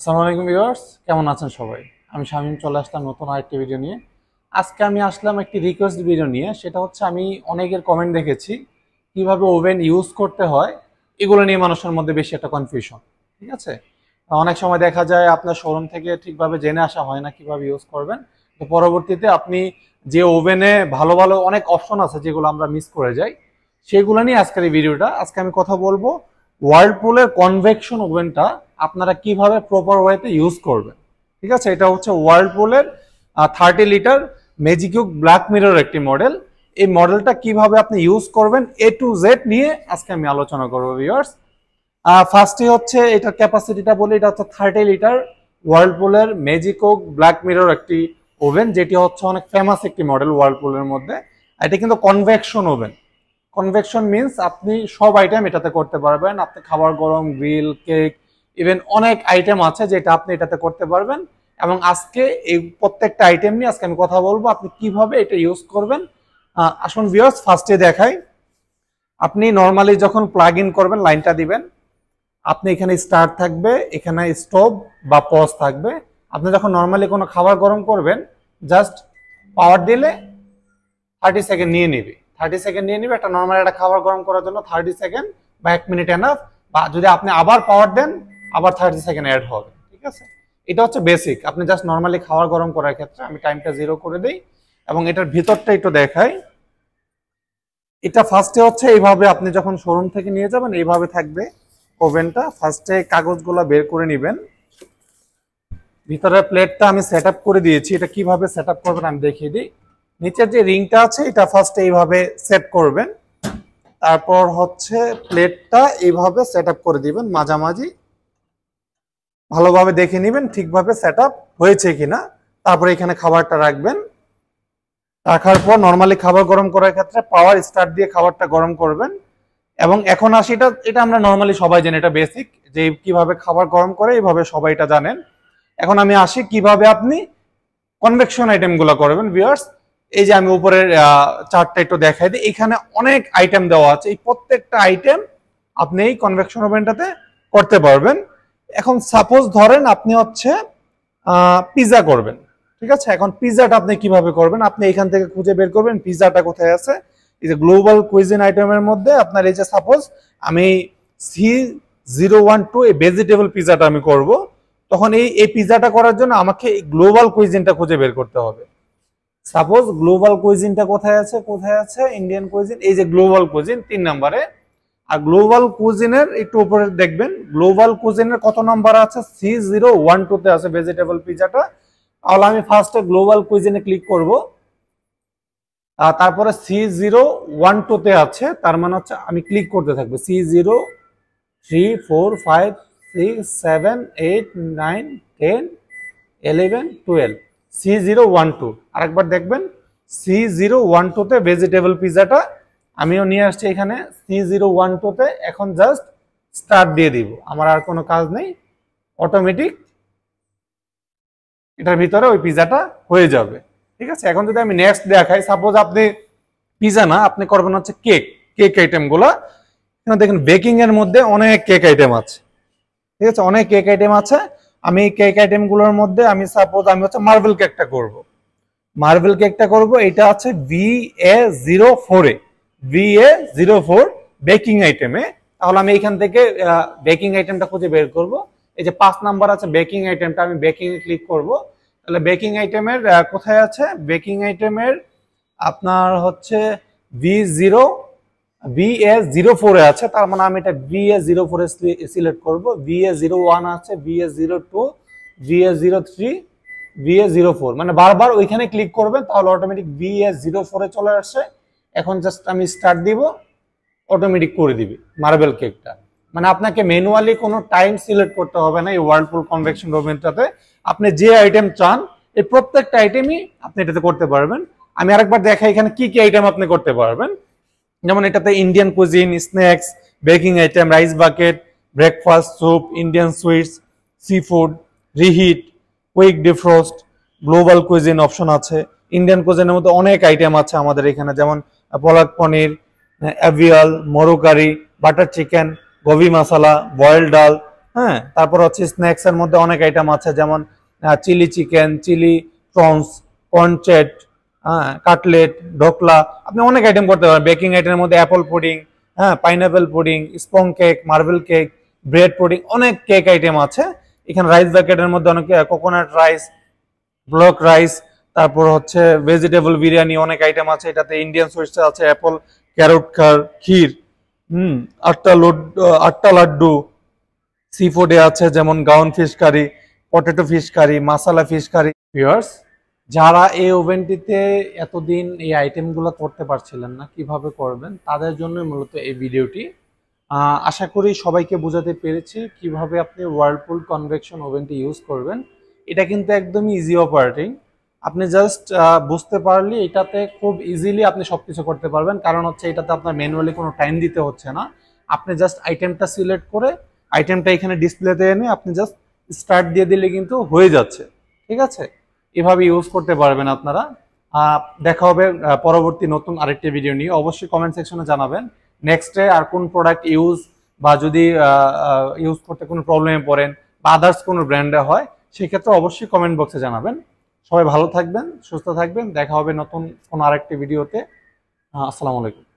আসসালামু আলাইকুম ভিউয়ার্স, কেমন আছেন সবাই? আমি শামীম চলে আসলাম নতুন আরেকটি ভিডিও নিয়ে। আজকে আমি আসলাম একটি রিকোয়েস্ট ভিডিও নিয়ে। সেটা হচ্ছে আমি অনেকের কমেন্ট দেখেছি কিভাবে ওভেন ইউজ করতে হয়, এগুলো নিয়ে মানুষের মধ্যে বেশি একটা কনফিউশন। ঠিক আছে, অনেক সময় দেখা যায় আপনার শোরুম থেকে ঠিকভাবে জেনে আসা হয় না কিভাবে ইউজ করবেন। তো পরবর্তীতে আপনি যে ওভেনে ভালো ভালো অনেক অপশন আছে যেগুলো আমরা মিস করে যাই, সেগুলো নিয়ে আজকের এই ভিডিওটা। আজকে আমি কথা বলবো ওয়ার্লপুলের কনভেকশন ওভেনটা আপনারা কিভাবে প্রপার ওয়েতে ইউজ করবেন। ঠিক আছে, এটা হচ্ছে ওয়ার্লপুলের 30 লিটার ম্যাজিকিউক ব্ল্যাক মিরর একটি মডেল। এই মডেলটা কিভাবে আপনি ইউজ করবেন এ টু জেড নিয়ে আজকে আমি আলোচনা করবো ভিউয়ার্স। ফার্স্টে হচ্ছে এটার ক্যাপাসিটিটা বলি, এটা হচ্ছে 30 লিটার ওয়ার্লপুলের ম্যাজিকিউক ব্ল্যাক মিরর একটি ওভেন, যেটি হচ্ছে অনেক ফেমাস একটি মডেল ওয়ার্লপুলের মধ্যে। এটা কিন্তু কনভেকশন ওভেন। কনভেকশন মিন্স আপনি সব আইটেম এটাতে করতে পারবেন। আপনি খাবার গরম, গ্রিল, কেক, ইভেন অনেক আইটেম আছে যেটা আপনি এটাতে করতে পারবেন। এবং আজকে এই প্রত্যেকটা আইটেম নিয়ে আজকে আমি কথা বলবো আপনি কিভাবে এটা ইউজ করবেন। আসুন ভিউয়ার্স, ফার্স্টে দেখাই। আপনি নর্মালি যখন প্লাগ ইন করবেন, লাইনটা দিবেন, আপনি এখানে স্টার্ট থাকবে, এখানে স্টোভ বা পজ থাকবে। আপনি যখন নর্মালি কোনো খাবার গরম করবেন, জাস্ট পাওয়ার দিলে 30 সেকেন্ড নিয়ে নিবে। 30 সেকেন্ড নিয়ে নিবে। একটা নর্মাল একটা খাবার গরম করার জন্য 30 সেকেন্ড বা 1 মিনিট এনাফ। বা যদি আপনি আবার পাওয়ার দেন, আবার 30 সেকেন্ড অ্যাড হবে। ঠিক আছে, এটা হচ্ছে বেসিক। আপনি জাস্ট নর্মালি খাবার গরম করার ক্ষেত্রে আমি টাইমটা 0 করে দিই এবং এটার ভিতরটা একটু দেখাই। এটা ফার্স্টে হচ্ছে এইভাবে, আপনি যখন শোরুম থেকে নিয়ে যাবেন এইভাবে থাকবে ওভেনটা। ফার্স্টে কাগজগুলো বের করে নেবেন। ভিতরের প্লেটটা আমি সেট আপ করে দিয়েছি। এটা কিভাবে সেট আপ করবেন আমি দেখিয়ে দিই। নিচের যে রিংটা আছে এটা ফার্স্ট এইভাবে সেট করবেন। তারপর হচ্ছে প্লেটটা এইভাবে সেট আপ করে দিবেন মাঝামাঝি। ভালোভাবে দেখে নেবেন ঠিকভাবে সেট আপ হয়েছে কিনা। তারপরে এখানে খাবারটা রাখবেন। রাখার পর নর্মালি খাবার গরম করার ক্ষেত্রে পাওয়ার স্টার্ট দিয়ে খাবারটা গরম করবেন। এবং এখন আসি, এটা আমরা নর্মালি সবাই জানি, এটা বেসিক যে কিভাবে খাবার গরম করে, এইভাবে সবাই এটা জানেন। এখন আমি আসি কিভাবে আপনি কনভেকশন আইটেমগুলো করবেন ভিউয়ার্স। এই যে আমি উপরের চার্টটা একটু দেখাই দিই। এখানে অনেক আইটেম দেওয়া আছে। এই প্রত্যেকটা আইটেম আপনি এই কনভেকশন ওভেনটাতে করতে পারবেন। এখন সাপোজ ধরেন আপনি হচ্ছে পিৎজা করবেন। ঠিক আছে, এখন পিৎজাটা আপনি কিভাবে করবেন, আপনি এখান থেকে খুঁজে বের করবেন পিৎজাটা কোথায় আছে। এই যে গ্লোবাল কুইজিন আইটেমের মধ্যে আপনার এই যে সাপোজ আমি C012 এই ভেজিটেবল পিৎজাটা আমি করব, তখন এই পিৎজাটা করার জন্য আমাকে এই গ্লোবাল কুইজিনটা খুঁজে বের করতে হবে। সাপোজ গ্লোবাল কুইজিনটা কোথায় আছে ইন্ডিয়ান কুইজিন, এই যে গ্লোবাল কুইজিন 3 নম্বরে। আর গ্লোবাল কুইজিনের একটু উপরে দেখবেন গ্লোবাল কুইজিনের কত নাম্বার আছে, C012 তে আছে ভেজিটেবল পিৎজাটা। তাহলে আমি ফার্স্টে গ্লোবাল কুইজিনে ক্লিক করব। তারপরে C012 তে আছে, তার মানে হচ্ছে আমি ক্লিক করতে থাকবো C0 3 4 5 6 7 8 9 10 11 12 C012। আরেকবার দেখবেন C012 তে ভেজিটেবল পিৎজাটা আমিও নিয়ে আসছি এখানে C012 তে। এখন জাস্ট স্টার্ট দিয়ে দিব, আমার আর কোনো কাজ নেই, অটোমেটিক এটার ভিতরে ওই পিৎজাটা হয়ে যাবে। ঠিক আছে, এখন যদি আমি নেক্সট দেখাই, সাপোজ আপনি পিৎজা না, আপনি করবেন হচ্ছে কেক আইটেমগুলো। দেখেন বেকিং এর মধ্যে অনেক কেক আইটেম আছে। ঠিক আছে, অনেক কেক আইটেম আছে। আমি কেক আইটেমগুলোর মধ্যে আমি সাপোজ আমি হচ্ছে মার্বেল কেকটা করব। এটা আছে VA04 বেকিং আইটেমে। তাহলে আমি এখান থেকে বেকিং আইটেমটা খুঁজে বের করব। এই যে 5 নাম্বার আছে বেকিং আইটেমটা, আমি বেকিং এ ক্লিক করব। তাহলে বেকিং আইটেমের কোথায় আছে, বেকিং আইটেমের আপনার হচ্ছে VA04 এ আছে। তার মানে আমি এটা VA04 এ সিলেক্ট করব। VA01 আছে, VA02, VA03, VA04, মানে বারবার ওইখানে ক্লিক করবেন, তাহলে অটোমেটিক VA04 এ চলে আসছে। এখন জাস্ট আমি স্টার্ট দিব, অটোমেটিক করে দিবে মার্বেল কেকটা। মানে আপনাকে ম্যানুয়ালি কোনো টাইম সিলেক্ট করতে হবে না। এই ওয়ার্লপুল কনভেকশন ওভেনটাতে আপনি যে আইটেম চান এই প্রত্যেকটা আইটেমই আপনি এটাতে করতে পারবেন। আমি আরেকবার দেখাই এখানে কি কি আইটেম আপনি করতে পারবেন। যেমন এটাতে Indian cuisine, snacks, baking item, rice bucket, breakfast, soup, Indian sweets, sea food, reheat, quick defrost, global cuisine option আছে। ইন্ডিয়ান কুজিনের মধ্যে অনেক আইটেম আছে আমাদের এখানে, যেমন পালক পনির, অ্যাভিয়াল, মোরো কারি, বাটার চিকেন, গোবি মশলা, বয়েল ডাল, হ্যাঁ, তারপর হচ্ছে স্ন্যাক্স এর মধ্যে অনেক আইটেম আছে, যেমন চিলি চিকেন, চিলি প্রনস, কর্নচেট, হ্যাঁ, কাটলেট, ঢোকলা। আপনি অনেক আইটেম করতে পারেন। বেকিং আইটেমের মধ্যে অ্যাপল পুডিং, হ্যাঁ, pineapple pudding, sponge cake, marble cake, bread pudding, অনেক কেক আইটেম আছে এখানে। রাইস ব্যাকেটের মধ্যে অনেক কোকোনাট রাইস, ব্লক রাইস, তারপর হচ্ছে ভেজিটেবল বিরিয়ানি, অনেক আইটেম আছে এটাতে। ইন্ডিয়ান সুইটস আছে, অ্যাপল ক্যারট ক্ষীর, হুম, আটটা লাড্ডু। সি ফুডে আছে যেমন গাউন fish curry, potato fish curry, masala fish কারি। ভিউয়ার্স, যারা এই ওভেনটিতে এতদিন এই আইটেমগুলো করতে পারছিলেন না, কিভাবে করবেন, তাদের জন্য মূলত এই ভিডিওটি। আশা করি সবাইকে বোঝাতে পেরেছি কিভাবে আপনি ওয়ার্লপুল কনভেকশন ওভেনটি ইউজ করবেন। এটা কিন্তু একদমই ইজি অপারেটিং। আপনি জাস্ট বুঝতে পারলে এটাতে খুব ইজিলি আপনি সবকিছু করতে পারবেন, কারণ হচ্ছে এটাতে আপনার ম্যানুয়ালি কোনো টাইম দিতে হচ্ছে না। আপনি জাস্ট আইটেমটা সিলেক্ট করে আইটেমটা এখানে ডিসপ্লেতে এনে আপনি জাস্ট স্টার্ট দিয়ে দিলে কিন্তু হয়ে যাচ্ছে। ঠিক আছে, এভাবে ইউজ করতে পারবেন আপনারা। দেখা হবে পরবর্তী নতুন আরেকটি ভিডিও নিয়ে। অবশ্যই কমেন্ট সেকশনে জানাবেন নেক্সটে আর কোন প্রোডাক্ট ইউজ, বা যদি ইউজ করতে কোনো প্রবলেমে পড়েন বা আদার্স কোনো ব্র্যান্ডে হয়, সেক্ষেত্রে অবশ্যই কমেন্ট বক্সে জানাবেন। সবাই ভালো থাকবেন, সুস্থ থাকবেন। দেখা হবে নতুন কোনো আরেকটি ভিডিওতে। আসসালামু আলাইকুম।